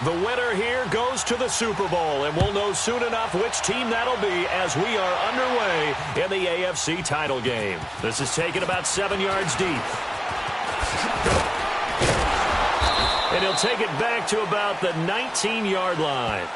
The winner here goes to the Super Bowl, and we'll know soon enough which team that'll be as we are underway in the AFC title game. This is taken about 7 yards deep. And he'll take it back to about the 19-yard line.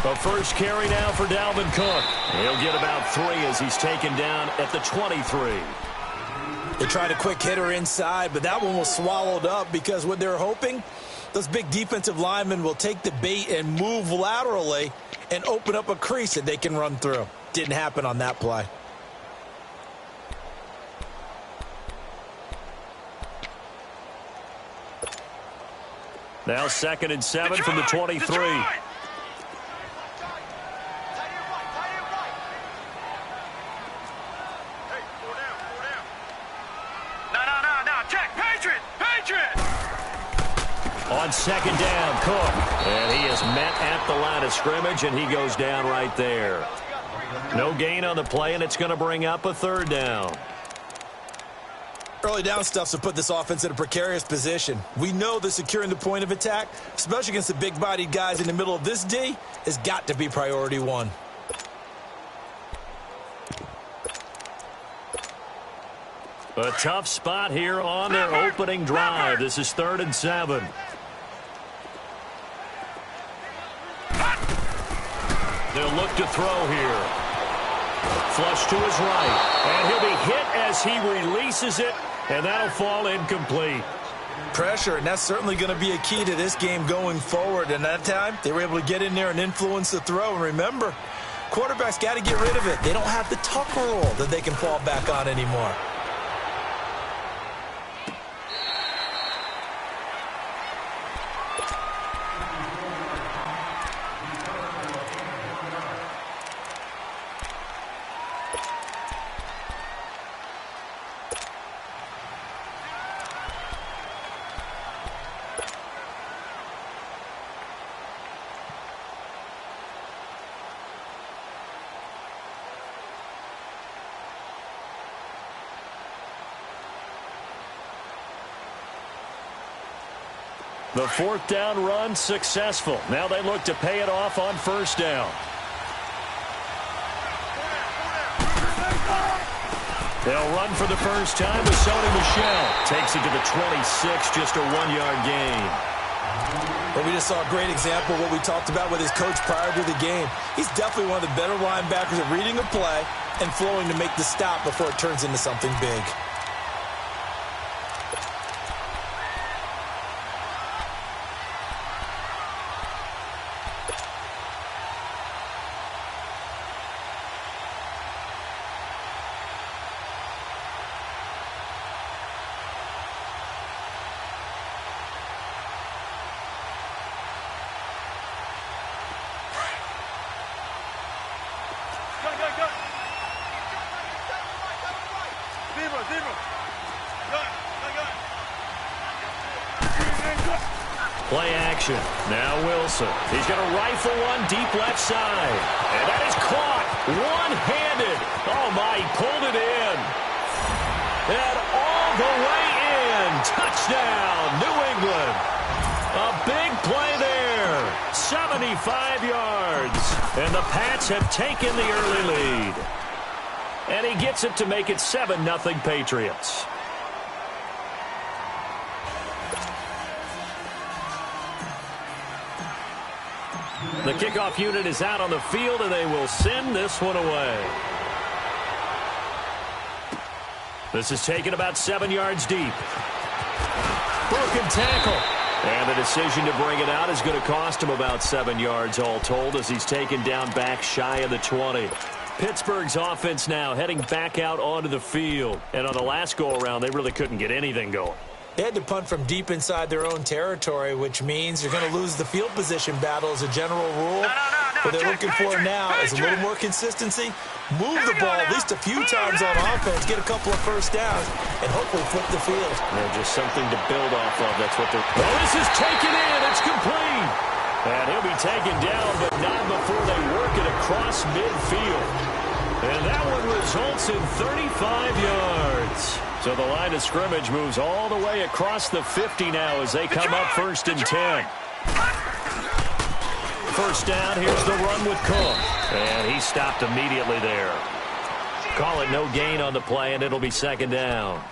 A first carry now for Dalvin Cook. He'll get about 3 as he's taken down at the 23. They tried a quick hitter inside, but that one was swallowed up because what they're hoping, those big defensive linemen will take the bait and move laterally and open up a crease that they can run through. Didn't happen on that play. Now 2nd and 7 from the 23. On 2nd down, Cook. And he is met at the line of scrimmage, and he goes down right there. No gain on the play, and it's going to bring up a 3rd down. Early down stuff's to put this offense in a precarious position. We know that securing the point of attack, especially against the big-bodied guys in the middle of this D, has got to be priority 1. A tough spot here on their opening drive. This is 3rd and 7. They'll look to throw here. Flush to his right. And he'll be hit as he releases it, and that'll fall incomplete. Pressure, and that's certainly going to be a key to this game going forward. And that time, they were able to get in there and influence the throw. And remember, quarterbacks got to get rid of it. They don't have the Tucker rule that they can fall back on anymore. The 4th down run successful. Now they look to pay it off on 1st down. They'll run for the first time with Sony Michel. Takes it to the 26, just a 1-yard gain. Well, we just saw a great example of what we talked about with his coach prior to the game. He's definitely one of the better linebackers at reading a play and flowing to make the stop before it turns into something big. Play action. Now Wilson. He's going to rifle one deep left side. And that is caught. One-handed. Oh, my. He pulled it in. And all the way in. Touchdown, New England. A big play there. 75 yards. And the Pats have taken the early lead. And he gets it to make it 7-0 Patriots. The kickoff unit is out on the field, and they will send this one away. This is taken about 7 yards deep. Broken tackle. And the decision to bring it out is going to cost him about 7 yards all told as he's taken down back shy of the 20. Pittsburgh's offense now heading back out onto the field. And on the last go-around, they really couldn't get anything going. They had to punt from deep inside their own territory, which means you're going to lose the field position battle as a general rule. What they're looking for now is a little more consistency. Move the ball at least a few times on offense, get a couple of first downs, and hopefully flip the field. Just something to build off of. That's what they're... Oh, this is taken in. It's complete. And he'll be taken down, but not before they work it across midfield. And that one results in 35 yards. So the line of scrimmage moves all the way across the 50 now as they come up 1st and 10. First down, here's the run with Cook. And he stopped immediately there. Call it no gain on the play, and it'll be 2nd down.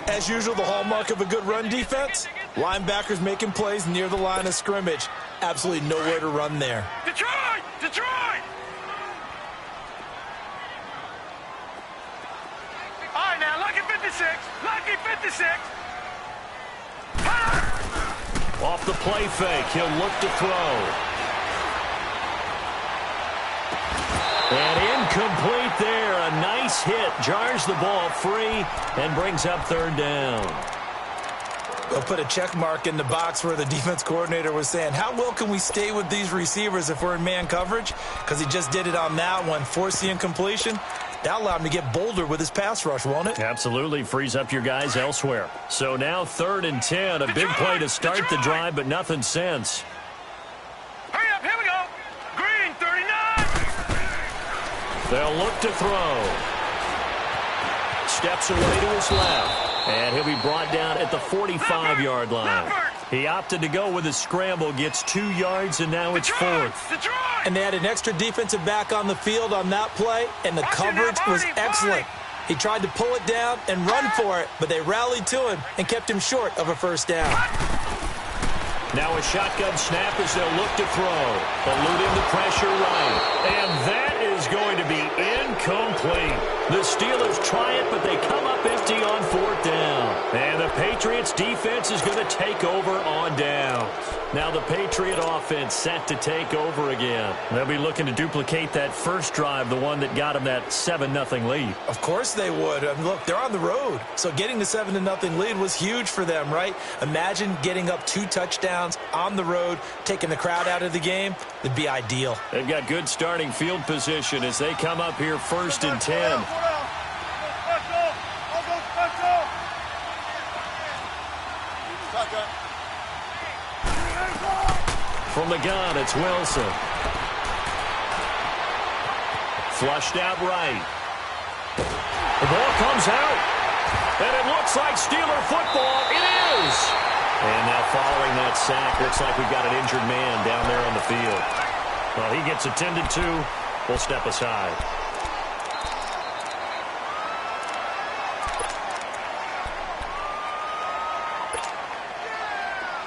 As usual, the hallmark of a good run defense, linebackers making plays near the line of scrimmage. Absolutely nowhere to run there. Detroit! Detroit! All right, now, lucky 56. Lucky 56. Off the play fake, he'll look to throw. And incomplete there. A nice hit. Jars the ball free and brings up 3rd down. They'll put a check mark in the box where the defense coordinator was saying, how well can we stay with these receivers if we're in man coverage? Because he just did it on that one, force the incompletion. That allowed him to get bolder with his pass rush, won't it? Absolutely. Frees up your guys elsewhere. So now 3rd and 10. A big play to start the drive, but nothing since. Hurry up, here we go. Green, 39. They'll look to throw. Steps away to his left. And he'll be brought down at the 45-yard line. He opted to go with a scramble, gets 2 yards, and now it's 4th. And they had an extra defensive back on the field on that play, and the coverage was excellent. He tried to pull it down and run for it, but they rallied to him and kept him short of a 1st down. Now a shotgun snap as they'll look to throw. Eluding the pressure right. And that is going to be incomplete. The Steelers try it, but they come up empty on 4th down. And the Patriots defense is going to take over on downs. Now the Patriot offense set to take over again. They'll be looking to duplicate that first drive, the one that got them that 7-0 lead. Of course they would. I mean, look, they're on the road. So getting the 7-0 lead was huge for them, right? Imagine getting up 2 touchdowns on the road, taking the crowd out of the game. It'd be ideal. They've got good starting field position as they come up here 1st and 10. From the gun, it's Wilson. Flushed out right. The ball comes out. And it looks like Steeler football. It is. And now following that sack, looks like we've got an injured man down there on the field. Well, he gets attended to. We'll step aside.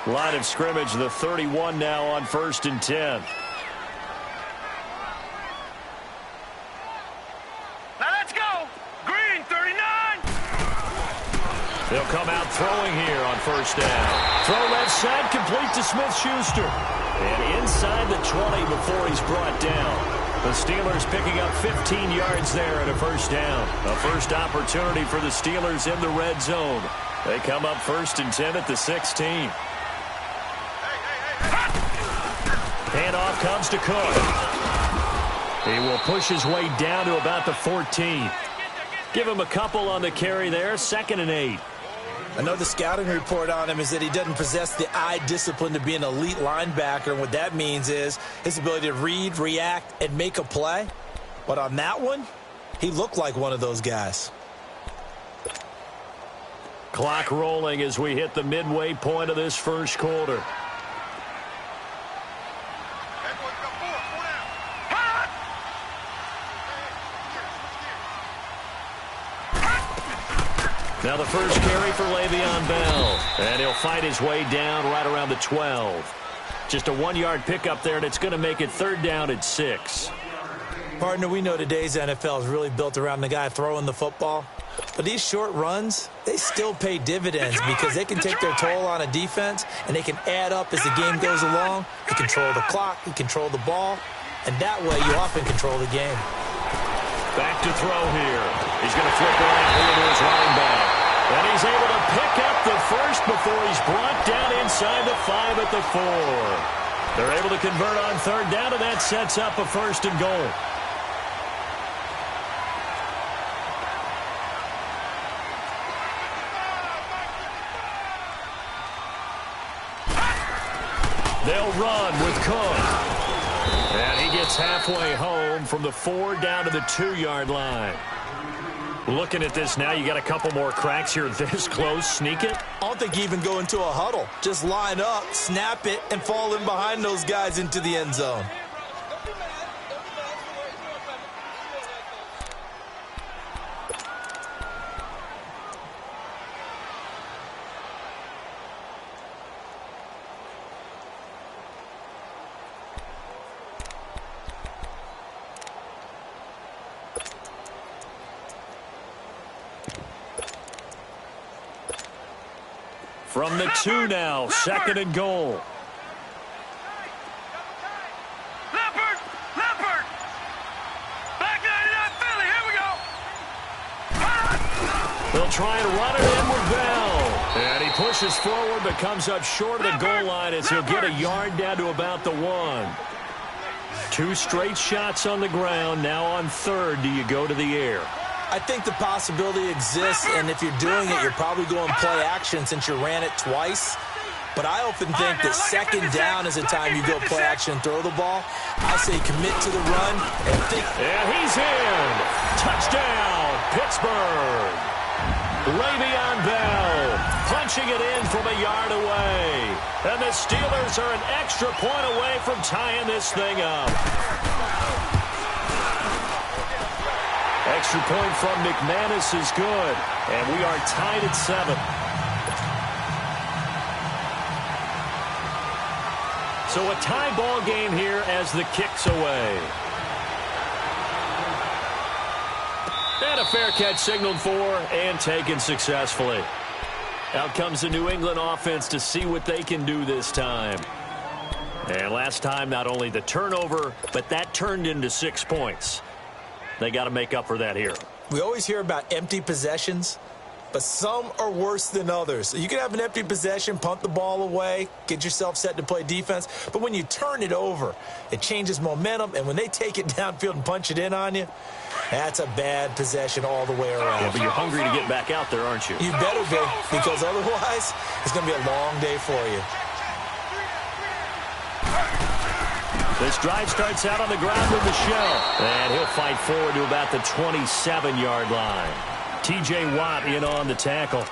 Line of scrimmage, the 31 now on 1st and 10. Now let's go. Green, 39. They'll come out throwing here on 1st down. Throw left side, complete to Smith-Schuster. And inside the 20 before he's brought down. The Steelers picking up 15 yards there at a 1st down. A first opportunity for the Steelers in the red zone. They come up 1st and 10 at the 16. Handoff comes to Cook. He will push his way down to about the 14. Give him a couple on the carry there. 2nd and 8. I know the scouting report on him is that he doesn't possess the eye discipline to be an elite linebacker. And what that means is his ability to read, react, and make a play. But on that one, he looked like one of those guys. Clock rolling as we hit the midway point of this first quarter. Now the first carry for Le'Veon Bell. And he'll fight his way down right around the 12. Just a 1-yard pickup there, and it's going to make it 3rd down at 6. Partner, we know today's NFL is really built around the guy throwing the football. But these short runs, they still pay dividends because they can take their toll on a defense, and they can add up as the game goes along. You control the clock, you control the ball, and that way you often control the game. Back to throw here. He's going to flip around into his running back. And he's able to pick up the first before he's brought down inside the 5 at the 4. They're able to convert on third down, and that sets up a 1st and goal. They'll run with Cook. And he gets halfway home from the 4 down to the 2-yard line. Looking at this now, you got a couple more cracks here this close. Sneak it? I don't think you even go into a huddle. Just line up, snap it, and fall in behind those guys into the end zone. From the 2 now, 2nd and goal. Leopard! Leopard! Back 99 Philly, here we go! They'll try and run it in with Bell. And he pushes forward but comes up short of the goal line as he'll get a yard down to about the 1. 2 straight shots on the ground. Now on 3rd, do you go to the air? I think the possibility exists, and if you're doing it, you're probably going play action since you ran it twice. But I often think that 2nd down is the time you go play action and throw the ball. I say commit to the run and think. And he's in. Touchdown, Pittsburgh. Le'Veon Bell punching it in from a yard away. And the Steelers are an extra point away from tying this thing up. Extra point from McManus is good. And we are tied at 7. So a tie ball game here as the kick's away. And a fair catch signaled for and taken successfully. Out comes the New England offense to see what they can do this time. And last time, not only the turnover, but that turned into 6 points. They got to make up for that here. We always hear about empty possessions, but some are worse than others. You can have an empty possession, punt the ball away, get yourself set to play defense. But when you turn it over, it changes momentum. And when they take it downfield and punch it in on you, that's a bad possession all the way around. Yeah, but you're hungry to get back out there, aren't you? You better be, because otherwise it's going to be a long day for you. This drive starts out on the ground with Michel. And he'll fight forward to about the 27-yard line. T.J. Watt in on the tackle.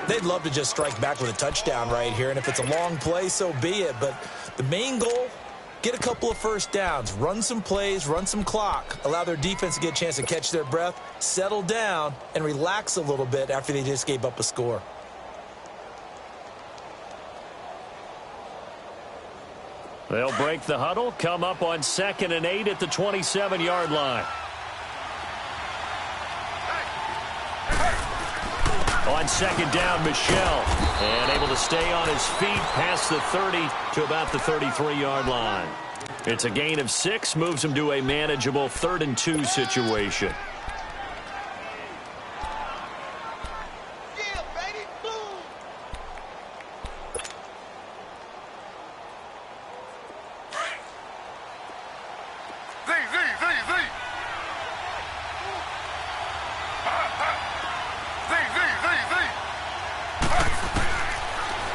They'd love to just strike back with a touchdown right here. And if it's a long play, so be it. But the main goal, get a couple of first downs. Run some plays, run some clock. Allow their defense to get a chance to catch their breath, settle down, and relax a little bit after they just gave up a score. They'll break the huddle, come up on 2nd and 8 at the 27-yard line. On 2nd down, Michel. And able to stay on his feet past the 30 to about the 33-yard line. It's a gain of 6, moves him to a manageable 3rd and 2 situation.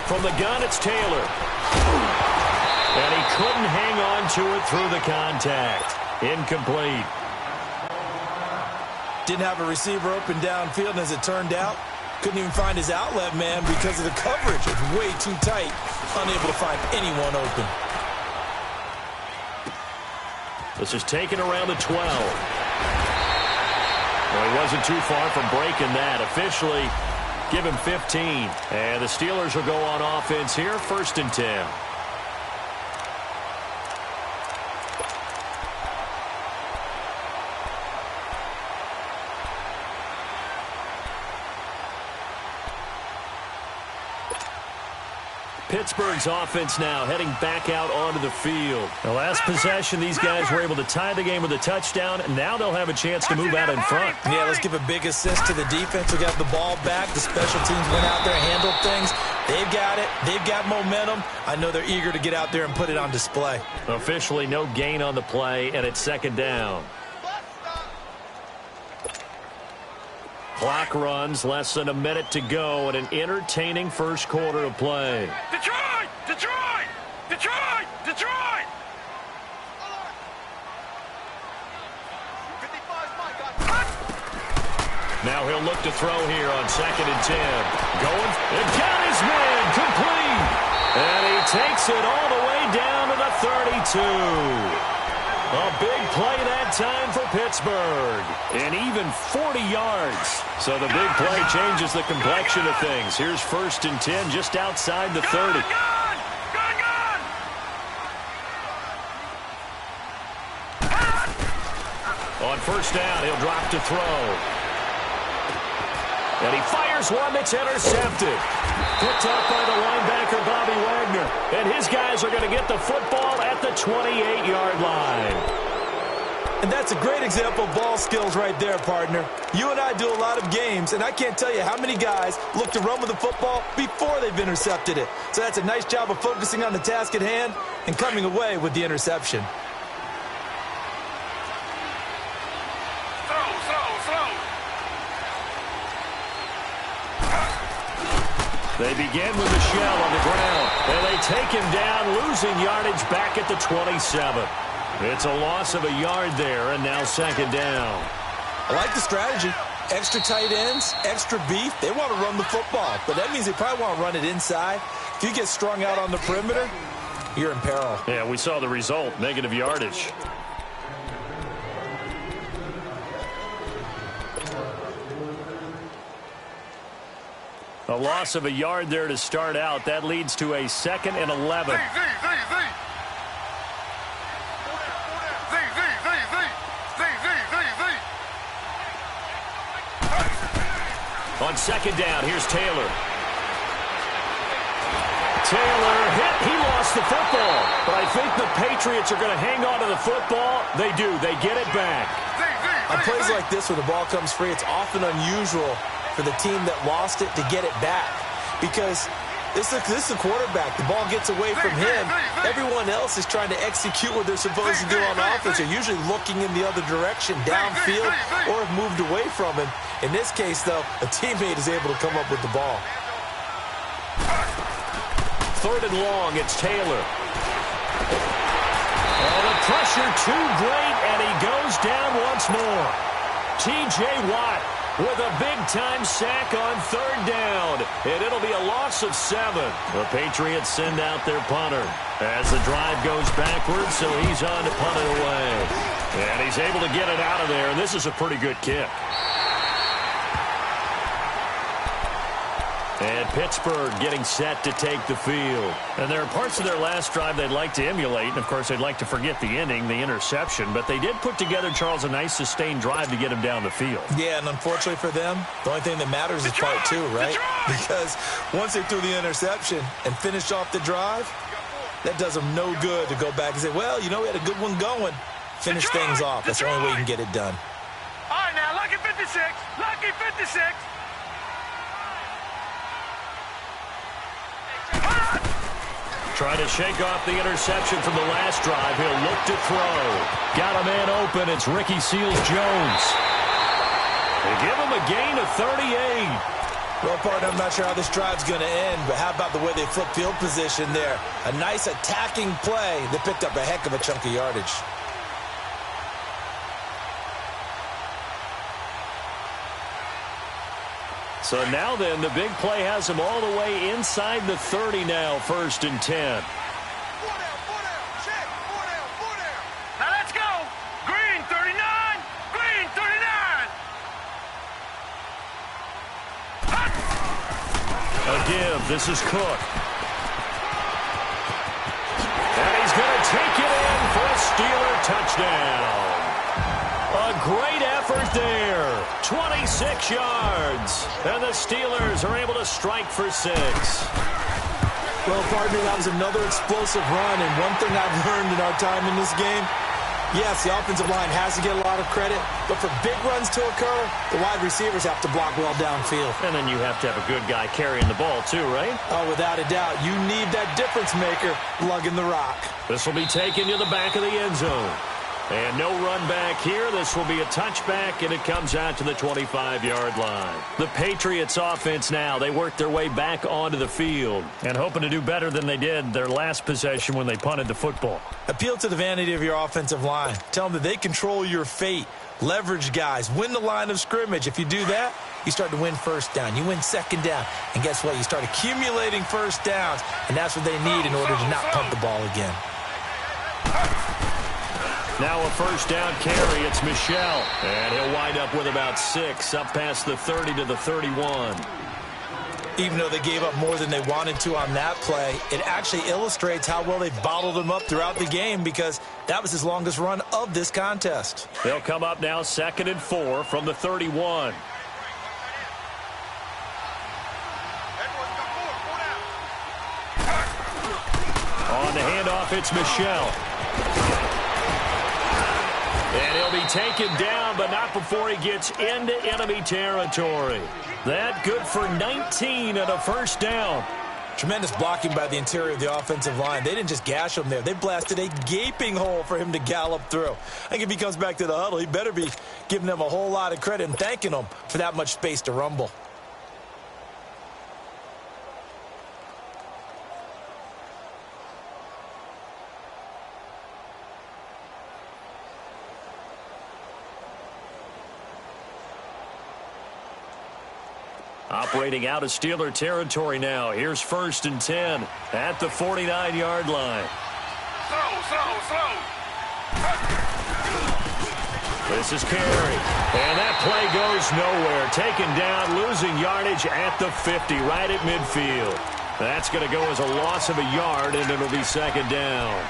From the gun, it's Taylor. And he couldn't hang on to it through the contact. Incomplete. Didn't have a receiver open downfield, and as it turned out, couldn't even find his outlet man because of the coverage. It's way too tight. Unable to find anyone open. This is taken around the 12. Well, he wasn't too far from breaking that. Officially, give him 15. And the Steelers will go on offense here, 1st and 10. Pittsburgh's offense now heading back out onto the field. The last possession, these guys were able to tie the game with a touchdown, and now they'll have a chance to move out in front. Yeah, let's give a big assist to the defense. We got the ball back. The special teams went out there and handled things. They've got it. They've got momentum. I know they're eager to get out there and put it on display. Officially no gain on the play, and it's second down. Clock runs, less than a minute to go, and an entertaining first quarter of play. Detroit! Detroit! Detroit! Detroit! Now he'll look to throw here on 2nd and 10. Going, and got his man, complete. And he takes it all the way down to the 32. A big play that time for Pittsburgh. And even 40 yards. So the big play changes the complexion of things. Here's 1st and 10 just outside the 30. On 1st down, he'll drop to throw. And he fires one that's intercepted. Picked up by the linebacker, Bobby Wagner. And his guys are going to get the football at the 28-yard line. And that's a great example of ball skills right there, partner. You and I do a lot of games, and I can't tell you how many guys look to run with the football before they've intercepted it. So that's a nice job of focusing on the task at hand and coming away with the interception. They begin with the shell on the ground, and they take him down, losing yardage back at the 27. It's a loss of a yard there, and now 2nd down. I like the strategy. Extra tight ends, extra beef. They want to run the football, but that means they probably want to run it inside. If you get strung out on the perimeter, you're in peril. Yeah, we saw the result, negative yardage. A loss of a yard there to start out. That leads to a 2nd and 11. On 2nd down, here's Taylor. Taylor hit. He lost the football. But I think the Patriots are going to hang on to the football. They do. They get it back. On plays like this where the ball comes free, it's often unusual for the team that lost it to get it back. Because this is the quarterback. The ball gets away from him. Everyone else is trying to execute what they're supposed to do on offense. They're usually looking in the other direction, downfield, or have moved away from him. In this case, though, a teammate is able to come up with the ball. 3rd and long, it's Taylor. Oh, the pressure too great, and he goes down once more. T.J. Watt with a big-time sack on 3rd down, and it'll be a loss of 7. The Patriots send out their punter as the drive goes backwards, so he's on to punt it away. And he's able to get it out of there, and this is a pretty good kick. And Pittsburgh getting set to take the field. And there are parts of their last drive they'd like to emulate. And, of course, they'd like to forget the ending, the interception. But they did put together, Charles, a nice sustained drive to get him down the field. Yeah, and unfortunately for them, the only thing that matters is part 2, right? Because once they threw the interception and finished off the drive, that does them no good to go back and say, well, you know, we had a good one going. Finish things off. That's the only way you can get it done. All right, now, lucky 56. Lucky 56. Trying to shake off the interception from the last drive. He'll look to throw. Got a man open. It's Ricky Seals-Jones. They give him a gain of 38. Well, partner, I'm not sure how this drive's going to end, but how about the way they flip field position there? A nice attacking play that picked up a heck of a chunk of yardage. So now then, the big play has him all the way inside the 30 now, 1st and 10. Now let's go. Green 39. Green 39. A give. This is Cook. And he's going to take it in for a Steeler touchdown. A great effort there. 26 yards. And the Steelers are able to strike for 6. Well, partner, that was another explosive run, and one thing I've learned in our time in this game, yes, the offensive line has to get a lot of credit, but for big runs to occur, the wide receivers have to block well downfield. And then you have to have a good guy carrying the ball too, right? Oh, without a doubt. You need that difference maker lugging the rock. This will be taken to the back of the end zone. And no run back here. This will be a touchback, and it comes out to the 25-yard line. The Patriots offense now, they work their way back onto the field and hoping to do better than they did their last possession when they punted the football. Appeal to the vanity of your offensive line. Tell them that they control your fate. Leverage guys. Win the line of scrimmage. If you do that, you start to win first down. You win second down. And guess what? You start accumulating first downs, and that's what they need in order to not punt the ball again. Now a first down carry. It's Michel. And he'll wind up with about 6, up past the 30 to the 31. Even though they gave up more than they wanted to on that play, it actually illustrates how well they bottled them up throughout the game because that was his longest run of this contest. They'll come up now 2nd and 4 from the 31. On the handoff, it's Michel. And he'll be taken down, but not before he gets into enemy territory. That good for 19 and a first down. Tremendous blocking by the interior of the offensive line. They didn't just gash him there. They blasted a gaping hole for him to gallop through. I think if he comes back to the huddle, he better be giving them a whole lot of credit and thanking them for that much space to rumble. Operating out of Steeler territory now. Here's 1st and 10 at the 49-yard line. Slow. This is Carey. And that play goes nowhere. Taken down, losing yardage at the 50, right at midfield. That's going to go as a loss of a yard, and it'll be 2nd down.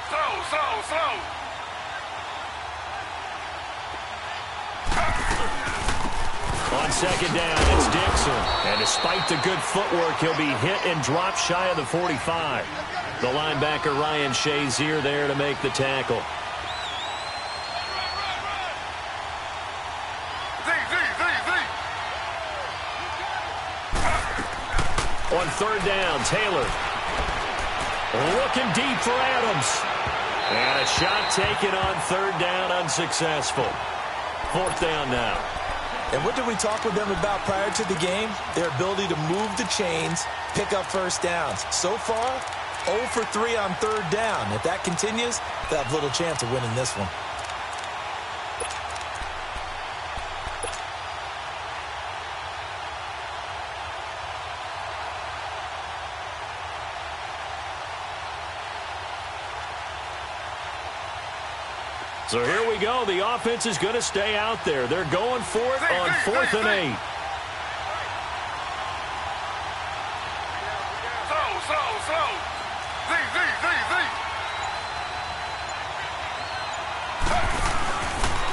Slow. On 2nd down, it's Dixon. And despite the good footwork, he'll be hit and dropped shy of the 45. The linebacker, Ryan Shazier, there to make the tackle. On 3rd down, Taylor. Looking deep for Adams. And a shot taken on 3rd down, unsuccessful. 4th down now. And what did we talk with them about prior to the game? Their ability to move the chains, pick up first downs. So far, 0 for 3 on 3rd down. If that continues, they'll have little chance of winning this one. So here we go. The offense is going to stay out there. They're going for it on 4th and 8. Slow.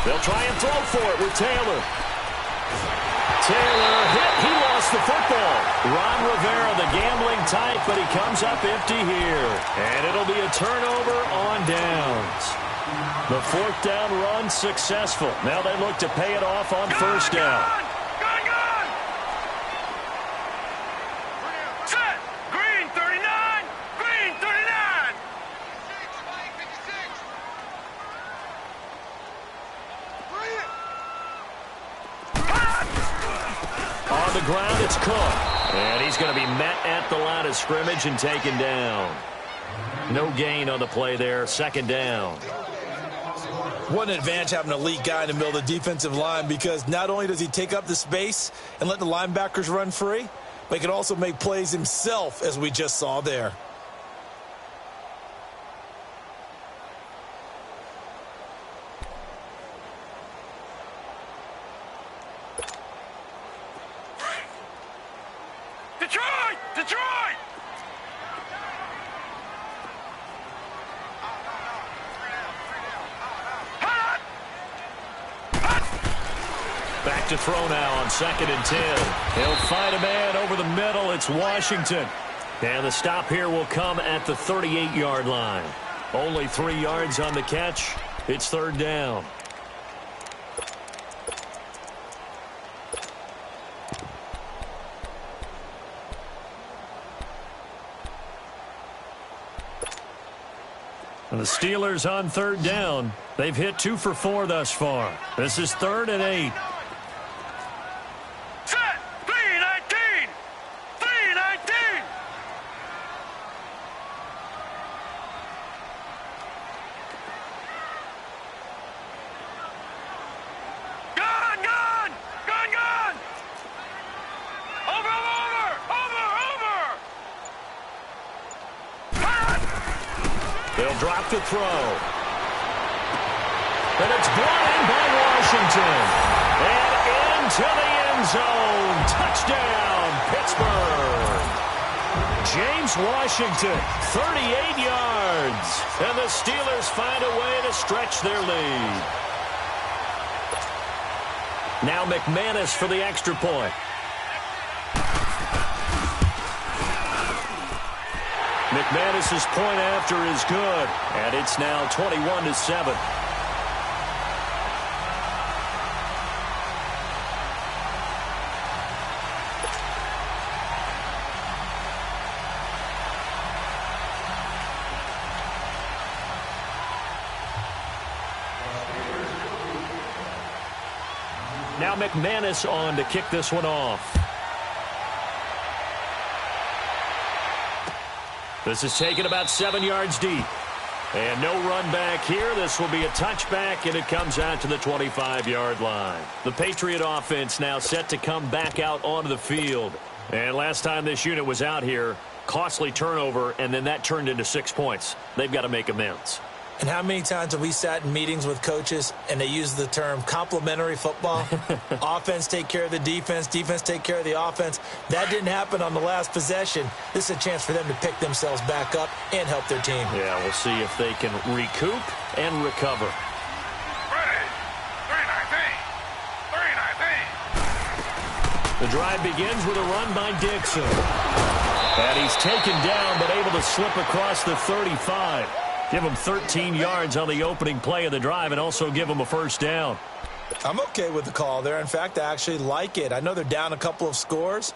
They'll try and throw for it with Taylor. Taylor hit. He lost the football. Ron Rivera, the gambling type, but he comes up empty here. And it'll be a turnover on downs. The 4th down run successful. Now they look to pay it off on 1st down. Gun! Set! Green 39! Green 39! On the ground, it's Cook. And he's going to be met at the line of scrimmage and taken down. No gain on the play there. 2nd down. What an advantage having an elite guy in the middle of the defensive line because not only does he take up the space and let the linebackers run free, but he can also make plays himself, as we just saw there. Detroit! to throw now on 2nd and 10. He'll find a man over the middle. It's Washington. And the stop here will come at the 38-yard line. Only 3 yards on the catch. It's 3rd down. And the Steelers on 3rd down. They've hit 2 for 4 thus far. This is 3rd and 8. Set. 3-19. 3-19. Gun, gun. Gun, gun. Over, over, over, over. Cut. They'll drop to throw. And it's brought in by Washington. And into the end zone. Touchdown, Pittsburgh. James Washington, 38 yards. And the Steelers find a way to stretch their lead. Now McManus for the extra point. McManus's point after is good, and it's now 21-7. Now McManus on to kick this one off. This is taken about 7 yards deep. And no run back here. This will be a touchback, and it comes out to the 25-yard line. The Patriot offense now set to come back out onto the field. And last time this unit was out here, costly turnover, and then that turned into 6 points. They've got to make amends. And how many times have we sat in meetings with coaches and they use the term complementary football? Offense take care of the defense, defense take care of the offense. That didn't happen on the last possession. This is a chance for them to pick themselves back up and help their team. Yeah, we'll see if they can recoup and recover. Ready. 3-19. 3-19. The drive begins with a run by Dixon. And he's taken down but able to slip across the 35. Give him 13 yards on the opening play of the drive and also give him a first down. I'm okay with the call there. In fact, I actually like it. I know they're down a couple of scores,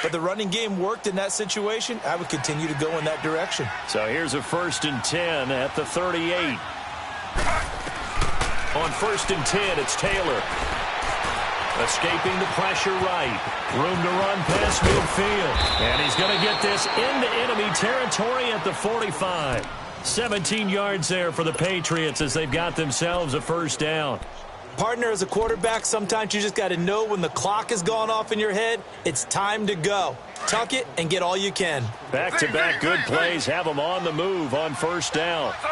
but the running game worked in that situation. I would continue to go in that direction. So here's a 1st and 10 at the 38. On 1st and 10, it's Taylor. Escaping the pressure right. Room to run past midfield. And he's going to get this into enemy territory at the 45. 17 yards there for the Patriots as they've got themselves a first down. Partner, as a quarterback, sometimes you just got to know when the clock has gone off in your head, it's time to go. Tuck it and get all you can. Back-to-back good plays have them on the move on first down. Slow.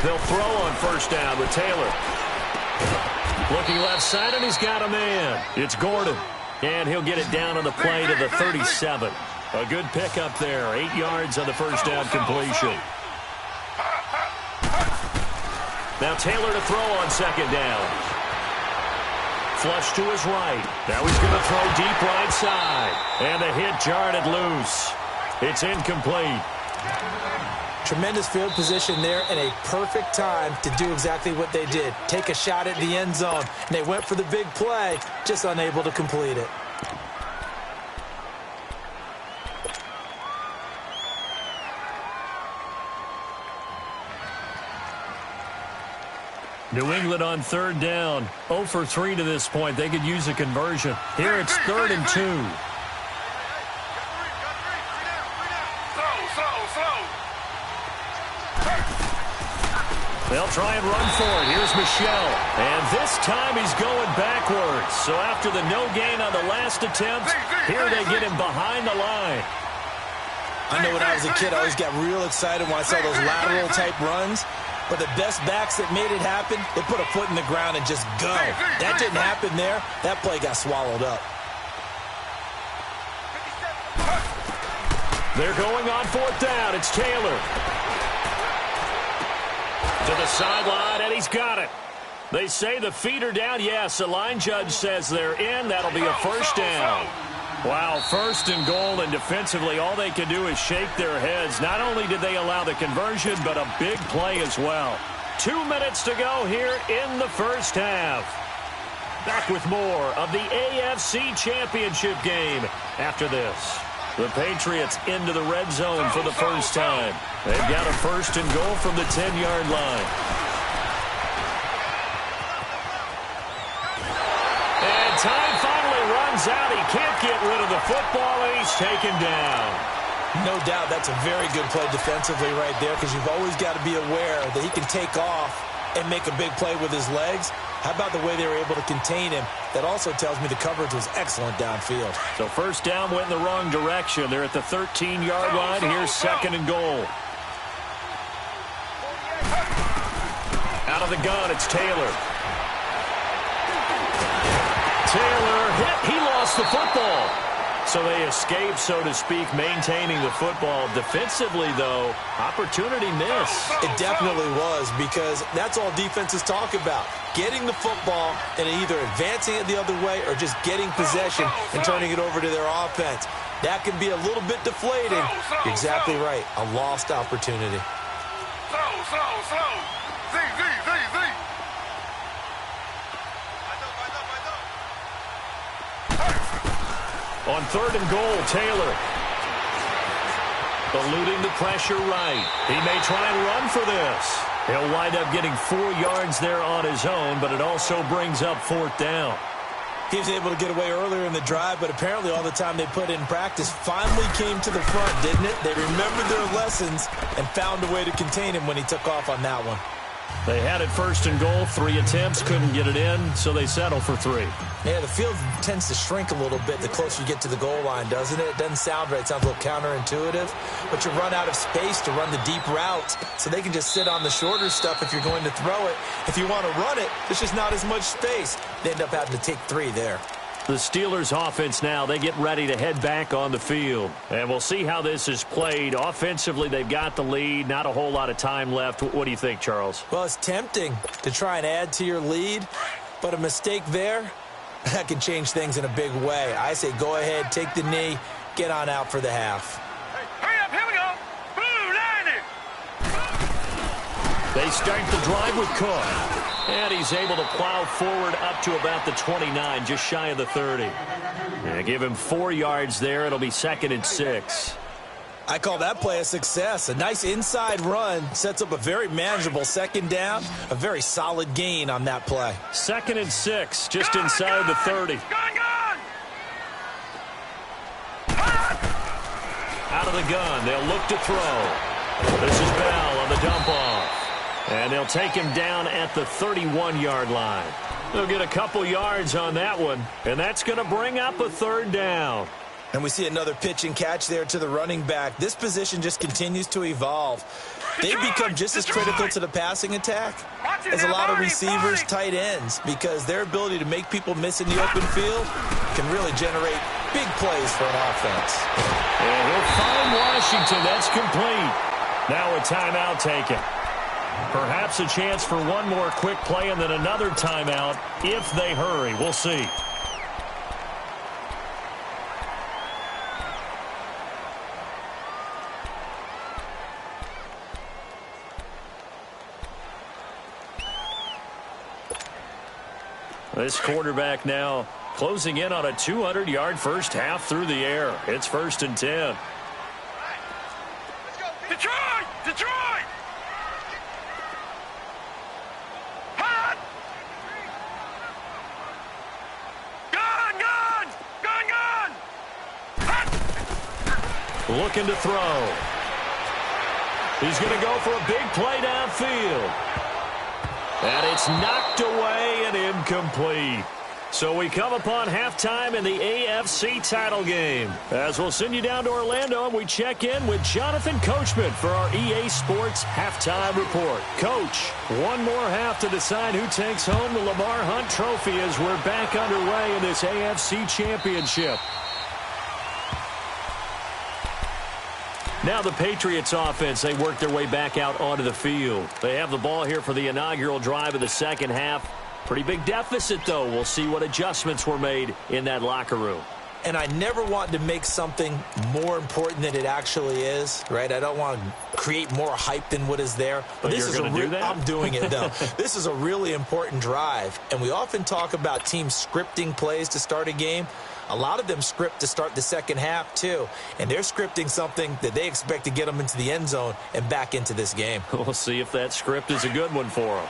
They'll throw on first down with Taylor. Looking left side, and he's got a man. It's Gordon. And he'll get it down on the play to the 37. A good pickup there. 8 yards on the first down completion. Now Taylor to throw on second down. Flush to his right. Now he's going to throw deep right side. And the hit jarred it loose. It's incomplete. Tremendous field position there and a perfect time to do exactly what they did. Take a shot at the end zone. And they went for the big play, just unable to complete it. New England on third down. 0 for 3 to this point. They could use a conversion. Here it's 3rd and 2. Slow. They'll try and run for it. Here's Michel. And this time he's going backwards. So after the no gain on the last attempt, here they get him behind the line. I know when I was a kid, I always got real excited when I saw those lateral-type runs. But the best backs that made it happen, they put a foot in the ground and just go. That didn't happen there. That play got swallowed up. They're going on 4th down. It's Taylor. To the sideline, and he's got it. They say the feet are down. Yes, the line judge says they're in. That'll be a first down. Wow, first and goal, and defensively all they can do is shake their heads. Not only did they allow the conversion, but a big play as well. 2 minutes to go here in the first half. Back with more of the AFC Championship game after this. The Patriots into the red zone for the first time. They've got a first and goal from the 10-yard line. And time finally runs out. He can't get rid of the football, and he's taken down. No doubt that's a very good play defensively right there, because you've always got to be aware that he can take off and make a big play with his legs. How about the way they were able to contain him? That also tells me the coverage was excellent downfield. So first down went in the wrong direction. They're at the 13-yard line. Here's second and goal. Out of the gun, it's Taylor. Taylor hit. He lost the football. So they escape, so to speak, maintaining the football. Defensively, though, opportunity miss. It definitely was, because that's all defenses talk about. Getting the football and either advancing it the other way or just getting possession and turning it over to their offense. That can be a little bit deflating. You're exactly right. A lost opportunity. Slow. Z. On third and goal, Taylor. Eluding the pressure right. He may try and run for this. He'll wind up getting 4 yards there on his own, but it also brings up fourth down. He was able to get away earlier in the drive, but apparently all the time they put in practice finally came to the front, didn't it? They remembered their lessons and found a way to contain him when he took off on that one. They had it first and goal, 3 attempts, couldn't get it in, so they settle for 3. Yeah, the field tends to shrink a little bit the closer you get to the goal line, doesn't it? It doesn't sound right. It sounds a little counterintuitive, but you run out of space to run the deep routes, so they can just sit on the shorter stuff if you're going to throw it. If you want to run it, there's just not as much space. They end up having to take 3 there. The Steelers offense now, they get ready to head back on the field. And we'll see how this is played. Offensively, they've got the lead. Not a whole lot of time left. What do you think, Charles? Well, it's tempting to try and add to your lead, but a mistake there, that can change things in a big way. I say go ahead, take the knee, get on out for the half. Hurry up, here we go. Blue, line it. They start the drive with Cook. And he's able to plow forward up to about the 29, just shy of the 30. And give him 4 yards there. It'll be 2nd and 6. I call that play a success. A nice inside run sets up a very manageable second down. A very solid gain on that play. 2nd and 6, just inside the 30. Gone. Out of the gun, they'll look to throw. This is Bell on the dump off. And they'll take him down at the 31-yard line. They'll get a couple yards on that one, and that's going to bring up a 3rd down. And we see another pitch and catch there to the running back. This position just continues to evolve. They become just as critical to the passing attack as a lot of receivers, tight ends, because their ability to make people miss in the open field can really generate big plays for an offense. And he'll find Washington. That's complete. Now a timeout taken. Perhaps a chance for one more quick play and then another timeout if they hurry. We'll see. This quarterback now closing in on a 200-yard first half through the air. It's 1st and 10. Detroit! Hot! Gone! Hot! Looking to throw. He's going to go for a big play downfield. And it's knocked away and incomplete. So we come upon halftime in the AFC title game. As we'll send you down to Orlando, and we check in with Jonathan Coachman for our EA Sports Halftime Report. Coach, one more half to decide who takes home the Lamar Hunt Trophy as we're back underway in this AFC Championship. Now the Patriots offense, they work their way back out onto the field. They have the ball here for the inaugural drive of the second half. Pretty big deficit, though. We'll see what adjustments were made in that locker room. And I never want to make something more important than it actually is, right? I don't want to create more hype than what is there. But this is do that? I'm doing it, though. This is a really important drive. And we often talk about teams scripting plays to start a game. A lot of them script to start the second half, too. And they're scripting something that they expect to get them into the end zone and back into this game. We'll see if that script is a good one for them.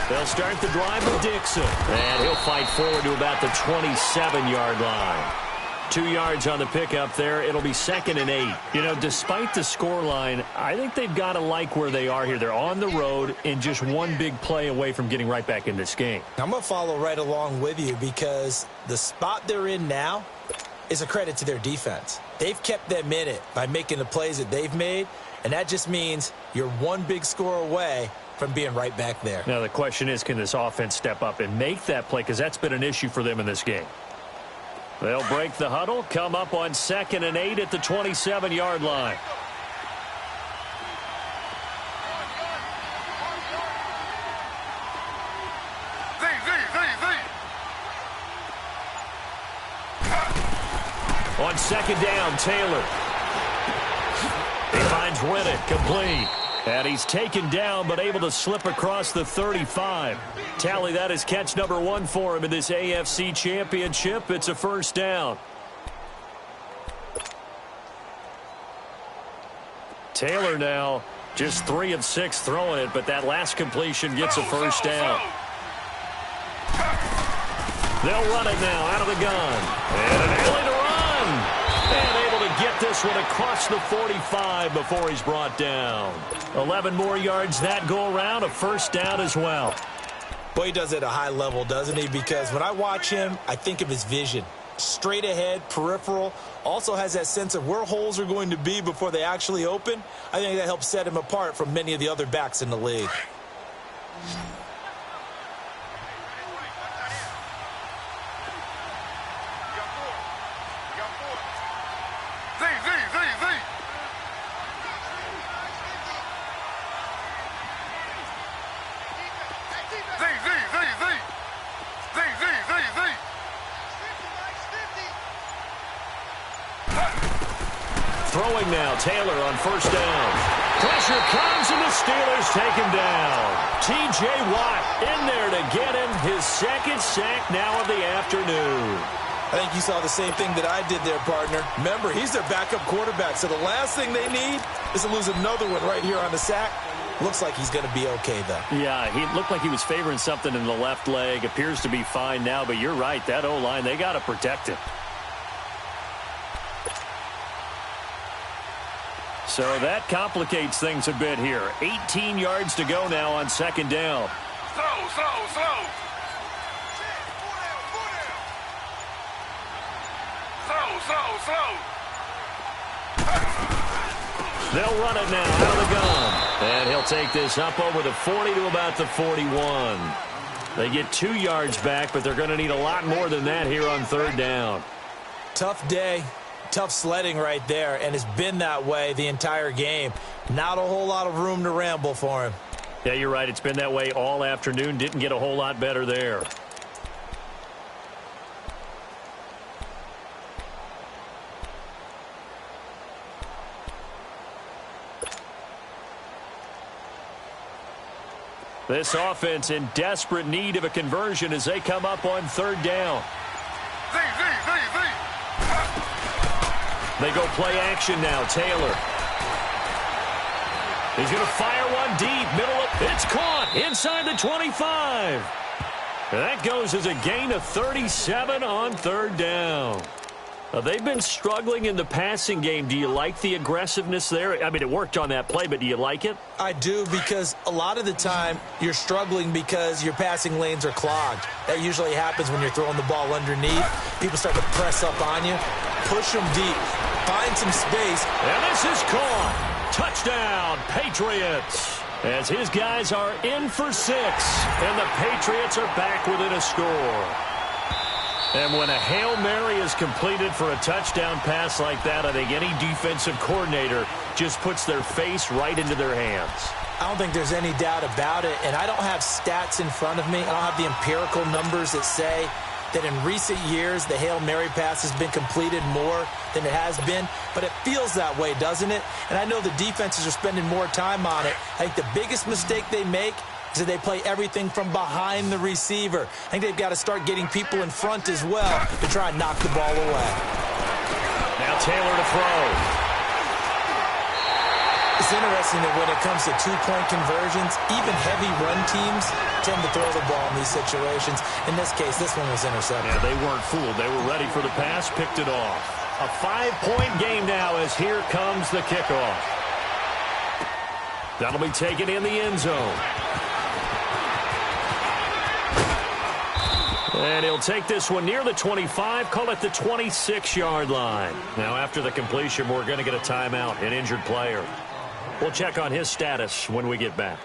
They'll start the drive with Dixon. And he'll fight forward to about the 27-yard line. 2 yards on the pickup there. It'll be 2nd and 8. You know, despite the scoreline, I think they've got to like where they are here. They're on the road and just one big play away from getting right back in this game. I'm going to follow right along with you because the spot they're in now is a credit to their defense. They've kept them in it by making the plays that they've made, and that just means you're one big score away from being right back there. Now, the question is, can this offense step up and make that play? Because that's been an issue for them in this game. They'll break the huddle, come up on 2nd and 8 at the 27-yard line. On 2nd down, Taylor. He finds Riddick, complete. And he's taken down, but able to slip across the 35. Tally, that is catch number 1 for him in this AFC Championship. It's a first down. Taylor now just 3 of 6 throwing it, but that last completion gets a first down. They'll run it now out of the gun. And an alley to run. And able to get this one across the 45 before he's brought down. 11 more yards that go around, a first down as well. Boy, he does it at a high level, doesn't he? Because when I watch him, I think of his vision. Straight ahead, peripheral, also has that sense of where holes are going to be before they actually open. I think that helps set him apart from many of the other backs in the league. Throwing now, Taylor on first down. Pressure comes and the Steelers take him down. T.J. Watt in there to get him his 2nd sack now of the afternoon. I think you saw the same thing that I did there, partner. Remember, he's their backup quarterback, so the last thing they need is to lose another one right here on the sack. Looks like he's going to be okay, though. Yeah, he looked like he was favoring something in the left leg. Appears to be fine now, but you're right. That O-line, they got to protect him. So that complicates things a bit here. 18 yards to go now on 2nd down. Slow. They'll run it now out of the gun. And he'll take this up over the 40 to about the 41. They get 2 yards back, but they're going to need a lot more than that here on 3rd down. Tough day. Tough sledding right there, and it's been that way the entire game. Not a whole lot of room to ramble for him. Yeah, you're right. It's been that way all afternoon. Didn't get a whole lot better there. This offense in desperate need of a conversion as they come up on 3rd down. They go play action now. Taylor. He's going to fire one deep. It's caught inside the 25. That goes as a gain of 37 on 3rd down. They've been struggling in the passing game. Do you like the aggressiveness there? I mean, it worked on that play, but do you like it? I do, because a lot of the time you're struggling because your passing lanes are clogged. That usually happens when you're throwing the ball underneath. People start to press up on you. Push them deep. Find some space. And this is caught. Touchdown, Patriots. As his guys are in for 6, and the Patriots are back within a score. And when a Hail Mary is completed for a touchdown pass like that, I think any defensive coordinator just puts their face right into their hands. I don't think there's any doubt about it, and I don't have stats in front of me. I don't have the empirical numbers that say that in recent years the Hail Mary pass has been completed more than it has been, but it feels that way, doesn't it? And I know the defenses are spending more time on it. I think the biggest mistake they make is that they play everything from behind the receiver. I think they've got to start getting people in front as well to try and knock the ball away. Now Taylor to throw. It's interesting that when it comes to two-point conversions, even heavy run teams tend to throw the ball in these situations. In this case, this one was intercepted. Yeah, they weren't fooled. They were ready for the pass, picked it off. A 5-point game now as here comes the kickoff. That'll be taken in the end zone. And he'll take this one near the 25, call it the 26-yard line. Now, after the completion, we're going to get a timeout, an injured player. We'll check on his status when we get back.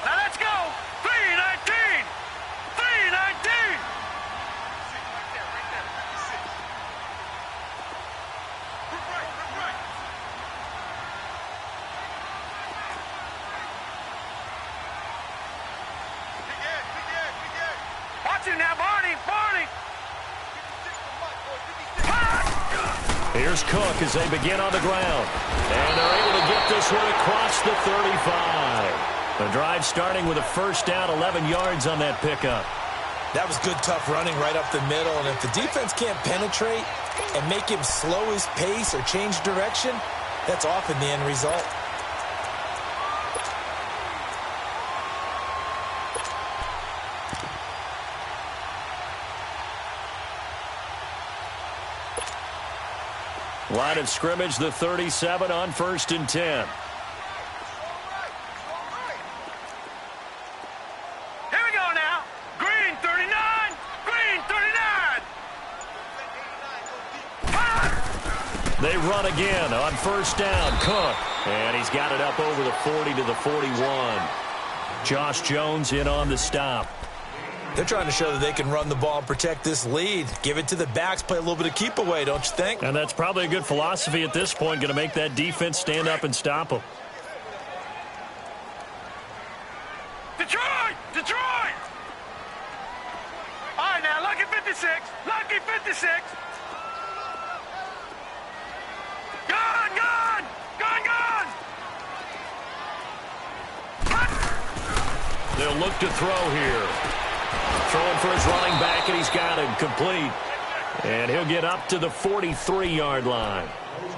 Now let's go. 319. 319. Watch him now, Barney. Barney. Here's Cook as they begin on the ground. And they're able to get this one across the 35. The drive starting with a first down, 11 yards on that pickup. That was good, tough running right up the middle. And if the defense can't penetrate and make him slow his pace or change direction, that's often the end result. Line of scrimmage, the 37 on 1st and 10. Here we go now. Green 39. Green 39. They run again on first down. Cook. And he's got it up over the 40 to the 41. Josh Jones in on the stop. They're trying to show that they can run the ball and protect this lead. Give it to the backs, play a little bit of keep away, don't you think? And that's probably a good philosophy at this point, going to make that defense stand up and stop them. Detroit! Detroit! All right, now, lucky 56. Lucky 56. Gun, gun! Gun, gun! They'll look to throw here. Throwing for his running back, and he's got it complete. And he'll get up to the 43-yard line.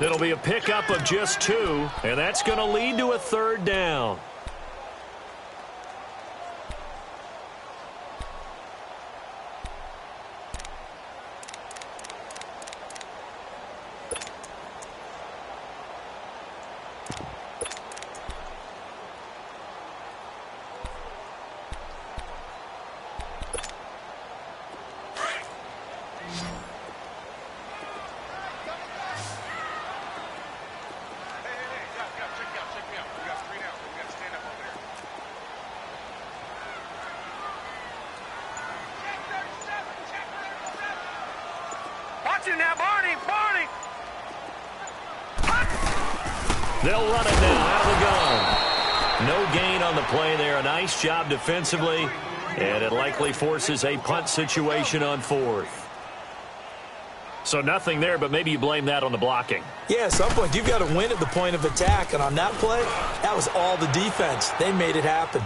It'll be a pickup of just 2, and that's going to lead to a third down. Watch him now, Barney! Barney! They'll run it now out of the gun. No gain on the play there. A nice job defensively, and it likely forces a punt situation on 4th. So nothing there, but maybe you blame that on the blocking. Yeah, at some point, you've got to win at the point of attack. And on that play, that was all the defense. They made it happen.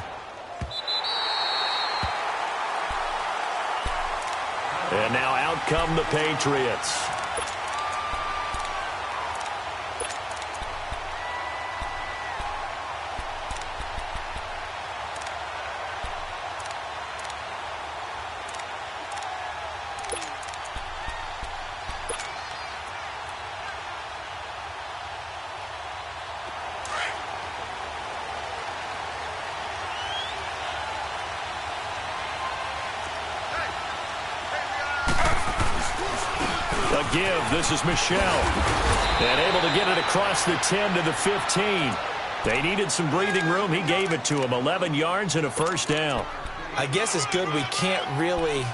And now out come the Patriots. A give. This is Michel. And able to get it across the 10 to the 15. They needed some breathing room. He gave it to him. 11 yards and a first down. I guess it's good we can't really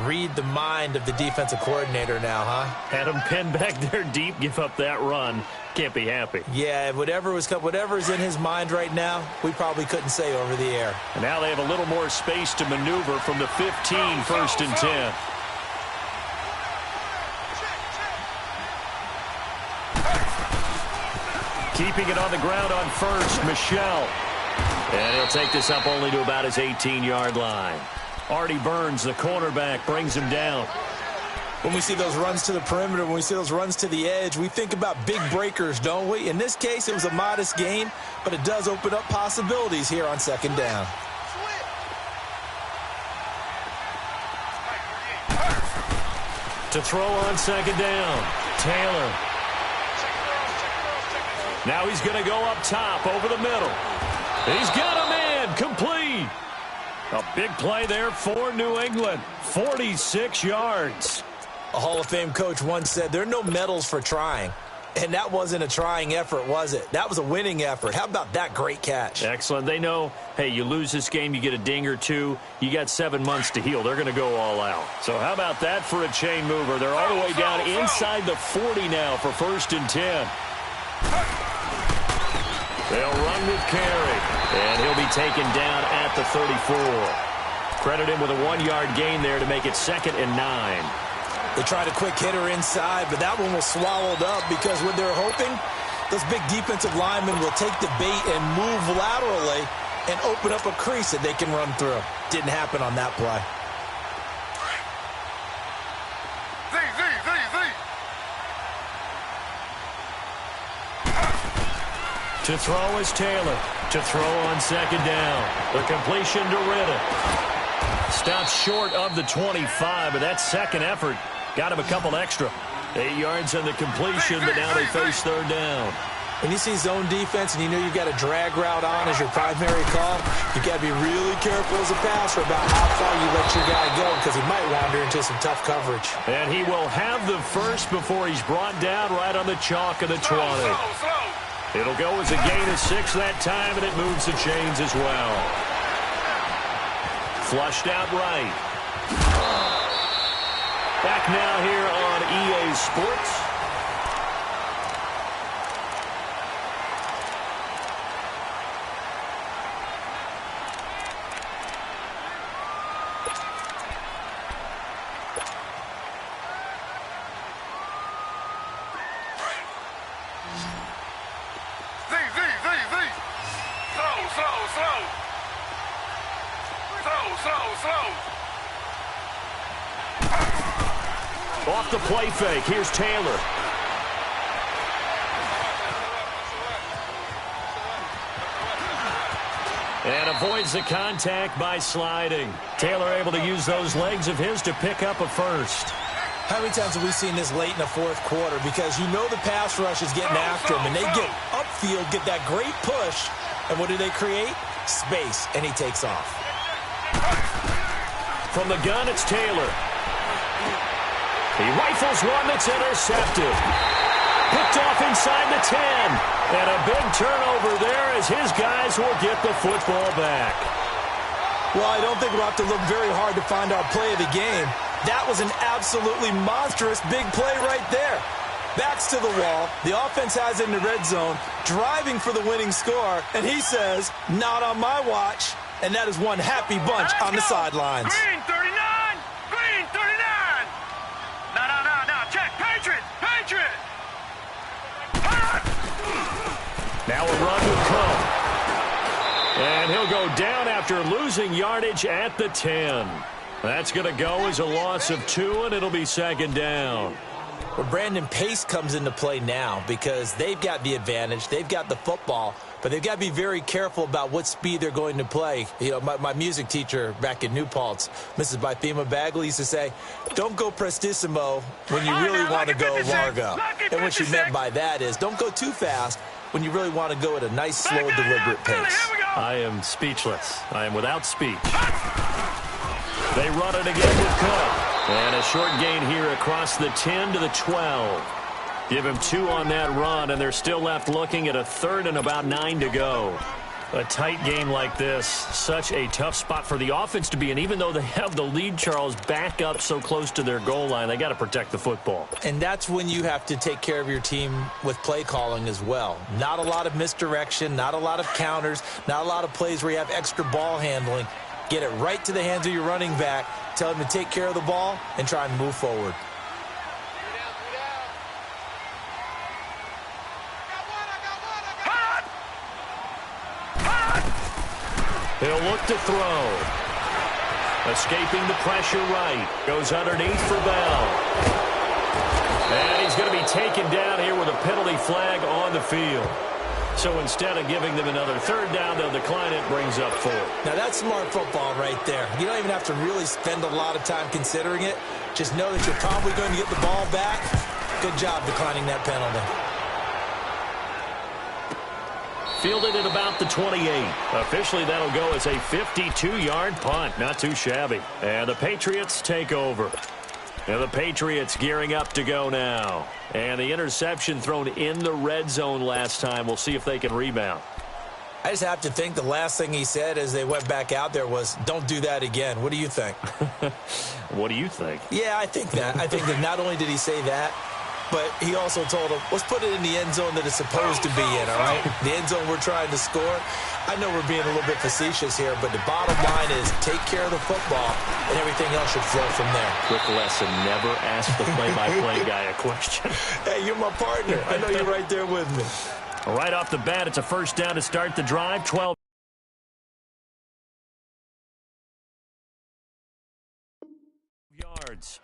read the mind of the defensive coordinator now, huh? Had him pinned back there deep, give up that run. Can't be happy. Yeah, whatever's in his mind right now, we probably couldn't say over the air. And now they have a little more space to maneuver from the 15, first and 10. Keeping it on the ground on first, Michel. And he'll take this up only to about his 18-yard line. Artie Burns, the cornerback, brings him down. When we see those runs to the perimeter, when we see those runs to the edge, we think about big breakers, don't we? In this case, it was a modest gain, but it does open up possibilities here on second down. To throw on second down, Taylor. Now he's going to go up top over the middle. He's got a man complete. A big play there for New England. 46 yards. A Hall of Fame coach once said, there are no medals for trying. And that wasn't a trying effort, was it? That was a winning effort. How about that great catch? Excellent. They know, hey, you lose this game, you get a ding or two. You got 7 months to heal. They're going to go all out. So how about that for a chain mover? They're all the way down inside the 40 now for first and 10. They'll run with Carey, and he'll be taken down at the 34. Credit him with a 1-yard gain there to make it 2nd and 9. They tried a quick hitter inside, but that one was swallowed up because what they're hoping, those big defensive linemen will take the bait and move laterally and open up a crease that they can run through. Didn't happen on that play. To throw is Taylor. To throw on second down. The completion to Riddick. Stops short of the 25, but that second effort got him a couple extra. 8 yards on the completion, but now they face third down. When you see zone defense and you know you've got a drag route on as your primary call, you've got to be really careful as a passer about how far you let your guy go because he might wander into some tough coverage. And he will have the first before he's brought down right on the chalk of the 20. It'll go as a gain of 6 that time, and it moves the chains as well. Flushed out right. Back now here on EA Sports. Off the play fake. Here's Taylor. And avoids the contact by sliding. Taylor able to use those legs of his to pick up a first. How many times have we seen this late in the fourth quarter? Because you know the pass rush is getting after him, and they get upfield, get that great push, and what do they create? Space, and he takes off. From the gun, it's Taylor. He rifles one that's intercepted. Picked off inside the 10. And a big turnover there as his guys will get the football back. Well, I don't think we'll have to look very hard to find our play of the game. That was an absolutely monstrous big play right there. Backs to the wall. The offense has it in the red zone, driving for the winning score. And he says, not on my watch. And that is one happy bunch on the sidelines. Green 39! Green 39! No, check. Patriot! Now a run will come. And he'll go down after losing yardage at the 10. That's going to go as a loss of 2, and it'll be second down. Well, Brandon, pace comes into play now because they've got the advantage. They've got the football, but they've got to be very careful about what speed they're going to play. You know, my music teacher back in New Paltz, Mrs. Bythema Bagley, used to say, don't go prestissimo when you really want to go largo. And what she meant by that is don't go too fast when you really want to go at a nice, slow, deliberate pace. I am speechless. I am without speech. They run it again with Cook. And a short gain here across the 10 to the 12. Give him 2 on that run, and they're still left looking at a 3rd and about 9 to go. A tight game like this, such a tough spot for the offense to be in. Even though they have the lead, Charles, back up so close to their goal line, they got to protect the football. And that's when you have to take care of your team with play calling as well. Not a lot of misdirection, not a lot of counters, not a lot of plays where you have extra ball handling. Get it right to the hands of your running back, tell him to take care of the ball, and try and move forward. He'll look to throw. Escaping the pressure right. Goes underneath for Bell. And he's going to be taken down here with a penalty flag on the field. So instead of giving them another 3rd down, they'll decline it, brings up 4. Now that's smart football right there. You don't even have to really spend a lot of time considering it. Just know that you're probably going to get the ball back. Good job declining that penalty. Fielded at about the 28. Officially, that'll go as a 52-yard punt. Not too shabby. And the Patriots take over. And the Patriots gearing up to go now. And the interception thrown in the red zone last time. We'll see if they can rebound. I just have to think the last thing he said as they went back out there was, don't do that again. What do you think? What do you think? Yeah, I think that. I think that not only did he say that, but he also told him, let's put it in the end zone that it's supposed to be in, all right? The end zone we're trying to score. I know we're being a little bit facetious here, but the bottom line is take care of the football, and everything else should flow from there. Quick lesson, never ask the play-by-play guy a question. Hey, you're my partner. I know you're right there with me. Right off the bat, it's a 1st down to start the drive, 12 yards.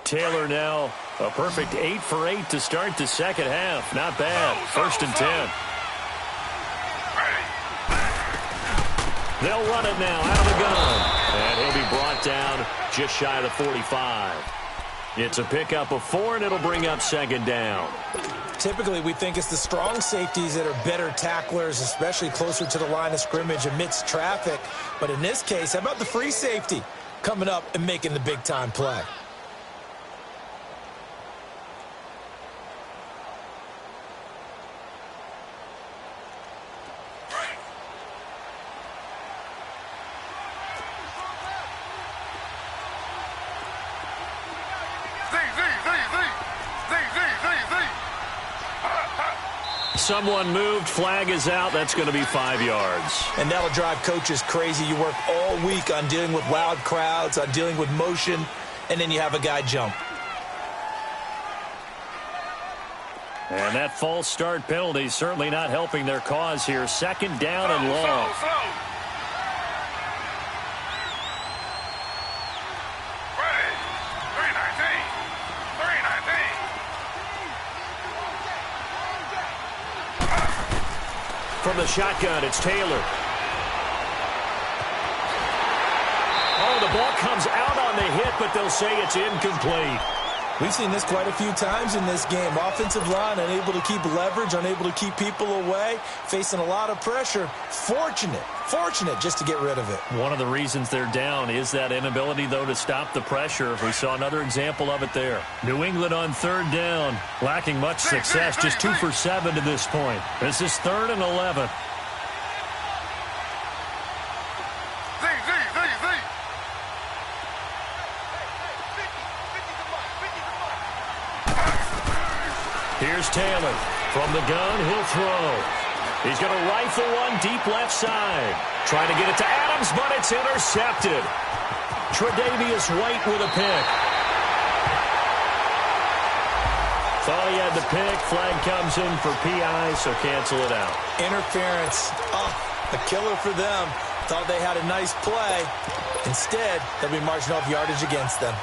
Taylor now a perfect 8 for 8 to start the second half. Not bad. 1st and 10. They'll run it now out of the gun. And he'll be brought down just shy of the 45. It's a pickup of 4, and it'll bring up 2nd down. Typically, we think it's the strong safeties that are better tacklers, especially closer to the line of scrimmage amidst traffic. But in this case, how about the free safety coming up and making the big-time play? Someone moved. Flag is out. That's going to be 5 yards. And that'll drive coaches crazy. You work all week on dealing with loud crowds, on dealing with motion, and then you have a guy jump. And that false start penalty certainly not helping their cause here. 2nd down and long. From the shotgun, it's Taylor. Oh, the ball comes out on the hit, but they'll say it's incomplete. We've seen this quite a few times in this game. Offensive line unable to keep leverage, unable to keep people away, facing a lot of pressure. Fortunate just to get rid of it. One of the reasons they're down is that inability, though, to stop the pressure. We saw another example of it there. New England on 3rd down, lacking much success, just 2 for 7 to this point. This is 3rd and 11. Here's Taylor. From the gun, he'll throw. He's going to rifle one deep left side. Trying to get it to Adams, but it's intercepted. Tre'Davious White with a pick. Thought he had the pick. Flag comes in for PI, so cancel it out. Interference. Oh, a killer for them. Thought they had a nice play. Instead, they'll be marching off yardage against them.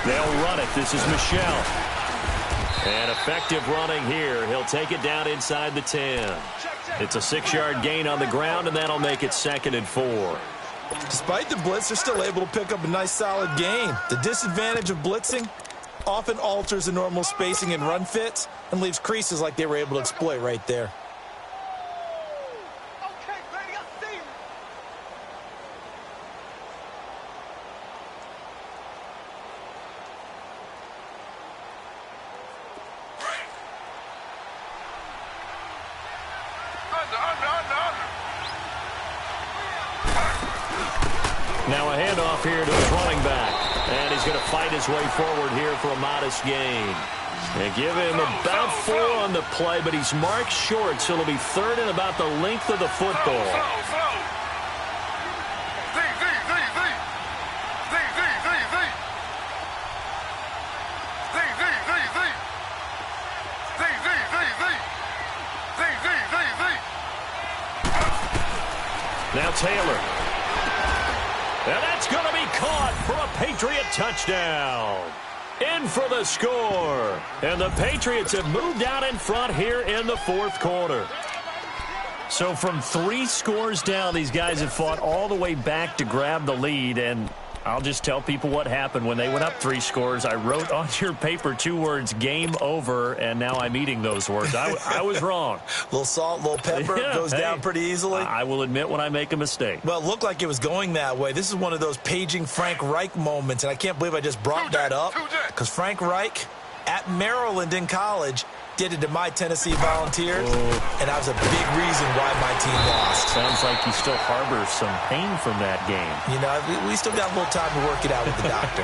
They'll run it. This is Michel. And effective running here. He'll take it down inside the 10. It's a 6-yard gain on the ground, and that'll make it 2nd and 4. Despite the blitz, they're still able to pick up a nice, solid gain. The disadvantage of blitzing often alters the normal spacing and run fits and leaves creases like they were able to exploit right there. Okay, baby, I see you. Under. Now a handoff here to his running back. And he's going to fight his way forward here for a modest gain. And give him about 4 on the play, but he's marked short, so it'll be 3rd and about the length of the football. Slow. Now Taylor. And that's going to be caught for a Patriot touchdown. In for the score. And the Patriots have moved out in front here in the 4th quarter. So from 3 scores down, these guys have fought all the way back to grab the lead. And I'll just tell people what happened when they went up 3 scores. I wrote on your paper 2 words, game over, and now I'm eating those words. I was wrong. A little salt, a little pepper, goes down pretty easily. I will admit when I make a mistake. Well, it looked like it was going that way. This is one of those paging Frank Reich moments, and I can't believe I just brought that up because Frank Reich at Maryland in college did it to my Tennessee Volunteers, and that was a big reason why my team lost. Sounds like you still harbor some pain from that game. You know, we still got a little time to work it out with the doctor.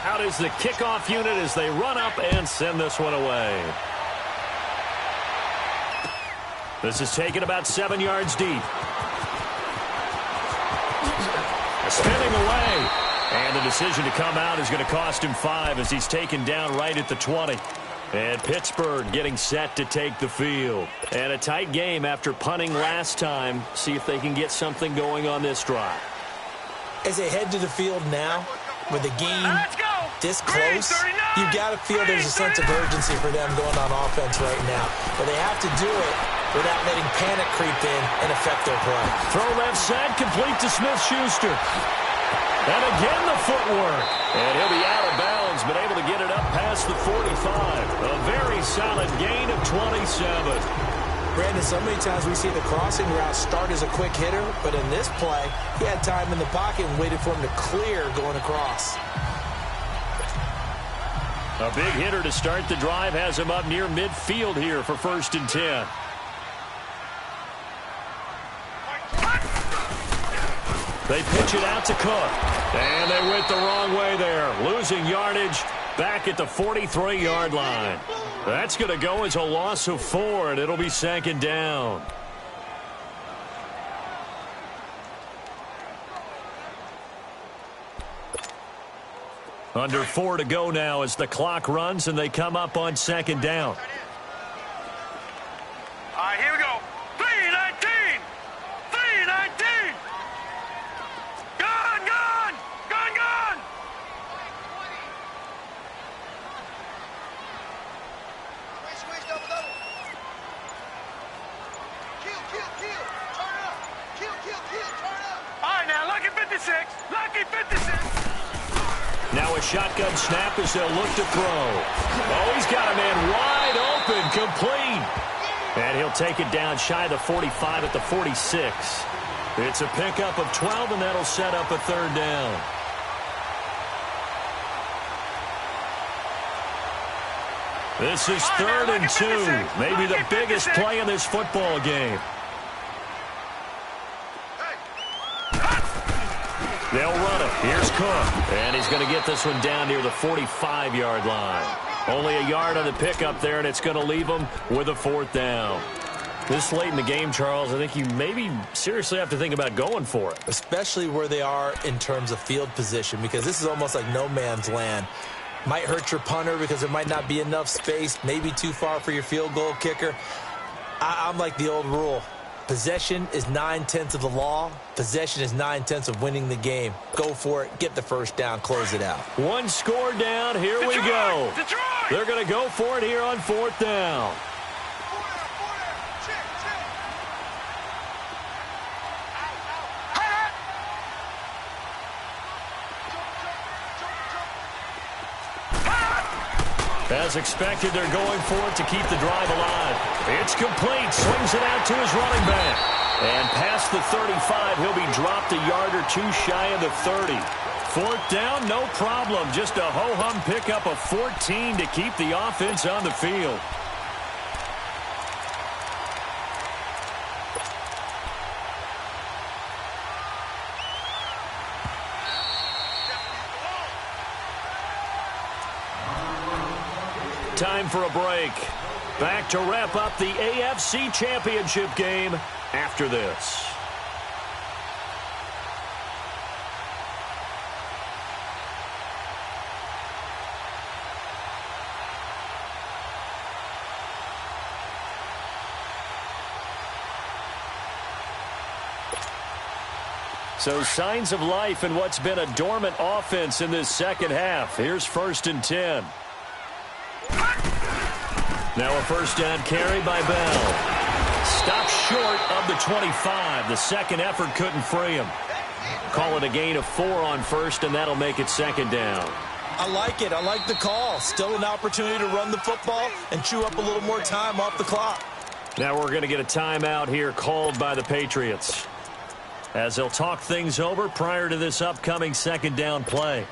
Out is the kickoff unit as they run up and send this one away. This is taken about 7 yards deep. Spinning away. And the decision to come out is going to cost him 5 as he's taken down right at the 20. And Pittsburgh getting set to take the field. And a tight game after punting last time. See if they can get something going on this drive. As they head to the field now, with the game this close, you got to feel there's a sense of urgency for them going on offense right now. But they have to do it without letting panic creep in and affect their play. Throw left side, complete to Smith-Schuster. And again the footwork. And he'll be out of bounds, but able to get it up past the 45. A very solid gain of 27. Brandon, so many times we see the crossing route start as a quick hitter, but in this play, he had time in the pocket and waited for him to clear going across. A big hitter to start the drive has him up near midfield here for 1st and 10. They pitch it out to Cook. And they went the wrong way there. Losing yardage back at the 43-yard line. That's going to go as a loss of 4, and it'll be 2nd down. Under 4 to go now as the clock runs, and they come up on 2nd down. All right, here we go. 3-19. 3-19. Gone. Switch, double. Kill. Turn up. Kill, turn up. All right, now, lucky 56. Lucky 56. Now a shotgun snap as they'll look to throw. Oh, he's got a man wide open, complete. And he'll take it down shy of the 45 at the 46. It's a pickup of 12, and that'll set up a 3rd down. This is 3rd and 2. Maybe the biggest play in this football game. They'll run it. Here's Cook. And he's going to get this one down near the 45-yard line. Only a yard on the pickup there, and it's going to leave them with a 4th down. This late in the game, Charles, I think you maybe seriously have to think about going for it. Especially where they are in terms of field position, because this is almost like no man's land. Might hurt your punter because there might not be enough space, maybe too far for your field goal kicker. I'm like the old rule. Possession is 9/10 of the law. Possession is 9/10 of winning the game. Go for it. Get the first down. Close it out. One score down. Here we go. Detroit! They're going to go for it here on 4th down. As expected, they're going for it to keep the drive alive. It's complete. Swings it out to his running back. And past the 35, he'll be dropped a yard or two shy of the 30. 4th down, no problem. Just a ho-hum pickup of 14 to keep the offense on the field. Time for a break. Back to wrap up the AFC Championship game after this. So signs of life in what's been a dormant offense in this second half. Here's 1st and 10. Now a first down carry by Bell. Stopped short of the 25. The second effort couldn't free him. Call it a gain of 4 on 1st, and that'll make it 2nd down. I like it. I like the call. Still an opportunity to run the football and chew up a little more time off the clock. Now we're going to get a timeout here called by the Patriots, as they'll talk things over prior to this upcoming 2nd down play.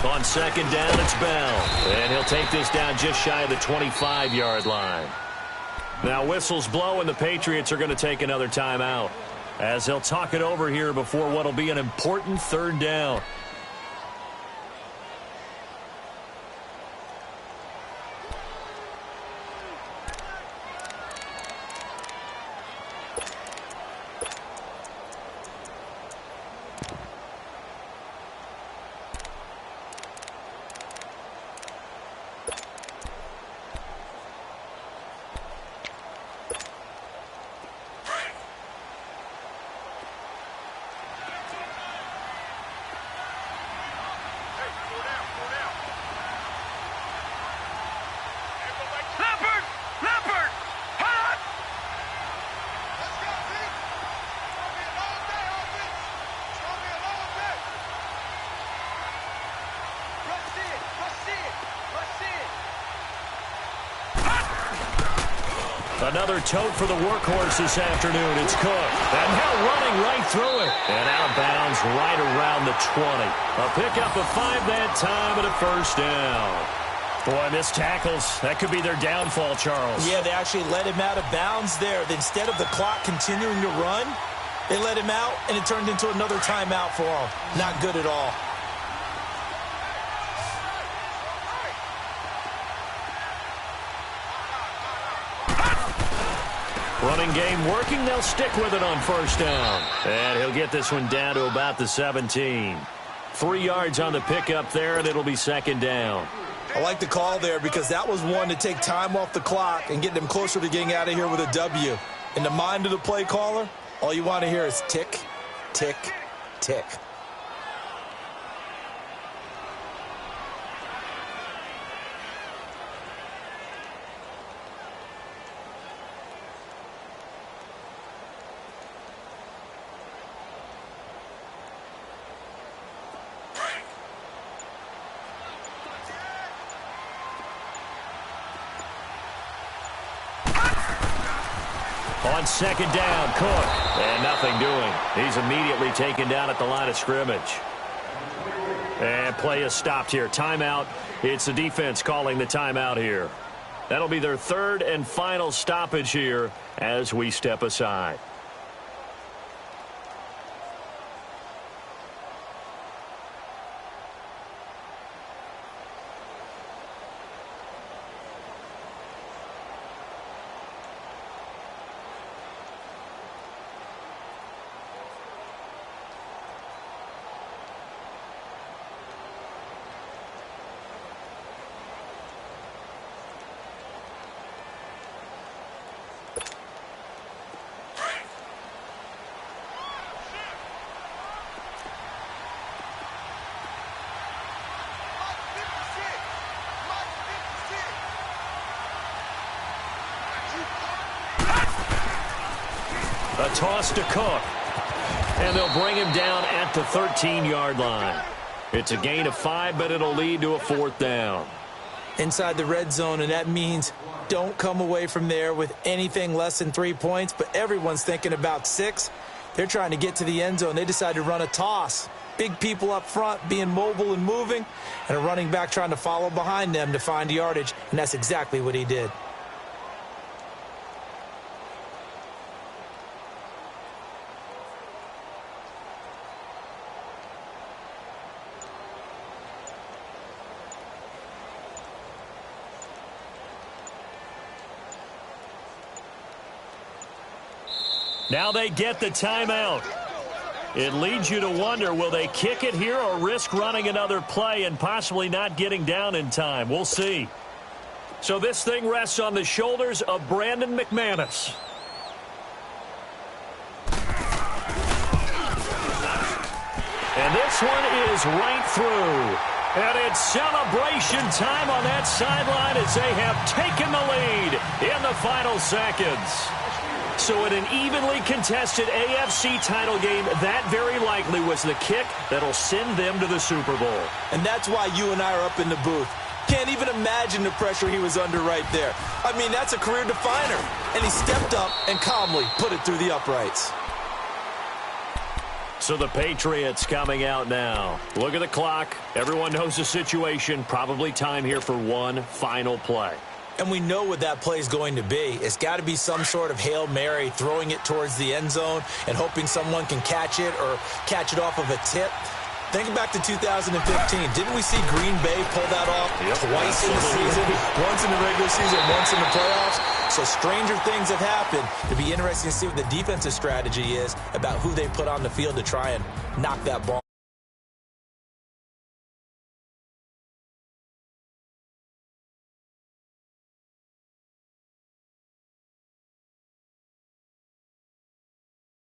On 2nd down, it's Bell. And he'll take this down just shy of the 25-yard line. Now whistles blow, and the Patriots are going to take another timeout, as they'll talk it over here before what will be an important 3rd down. Another tote for the workhorse this afternoon. It's Cook. And now running right through it. And out of bounds right around the 20. A pickup of 5 that time and a 1st down. Boy, missed tackles. That could be their downfall, Charles. Yeah, they actually let him out of bounds there. Instead of the clock continuing to run, they let him out, and it turned into another timeout for him. Not good at all. Running game working. They'll stick with it on 1st down. And he'll get this one down to about the 17. 3 yards on the pickup there, and it'll be 2nd down. I like the call there because that was one to take time off the clock and get them closer to getting out of here with a W. In the mind of the play caller, all you want to hear is tick, tick, tick. On second down, Cook. And nothing doing. He's immediately taken down at the line of scrimmage. And play is stopped here. Timeout. It's the defense calling the timeout here. That'll be their third and final stoppage here as we step aside. A toss to Cook. And they'll bring him down at the 13-yard line. It's a gain of 5, but it'll lead to a 4th down. Inside the red zone, and that means don't come away from there with anything less than 3 points, but everyone's thinking about 6. They're trying to get to the end zone. They decide to run a toss. Big people up front being mobile and moving, and a running back trying to follow behind them to find yardage, and that's exactly what he did. Now they get the timeout. It leads you to wonder, will they kick it here or risk running another play and possibly not getting down in time? We'll see. So this thing rests on the shoulders of Brandon McManus. And this one is right through. And it's celebration time on that sideline as they have taken the lead in the final seconds. So in an evenly contested AFC title game, that very likely was the kick that'll send them to the Super Bowl. And that's why you and I are up in the booth. Can't even imagine the pressure he was under right there. I mean, that's a career definer. And he stepped up and calmly put it through the uprights. So the Patriots coming out now. Look at the clock. Everyone knows the situation. Probably time here for one final play. And we know what that play is going to be. It's got to be some sort of Hail Mary, throwing it towards the end zone and hoping someone can catch it or catch it off of a tip. Think back to 2015. Didn't we see Green Bay pull that off twice in the season? Once in the regular season, once in the playoffs. So stranger things have happened. It'll be interesting to see what the defensive strategy is about who they put on the field to try and knock that ball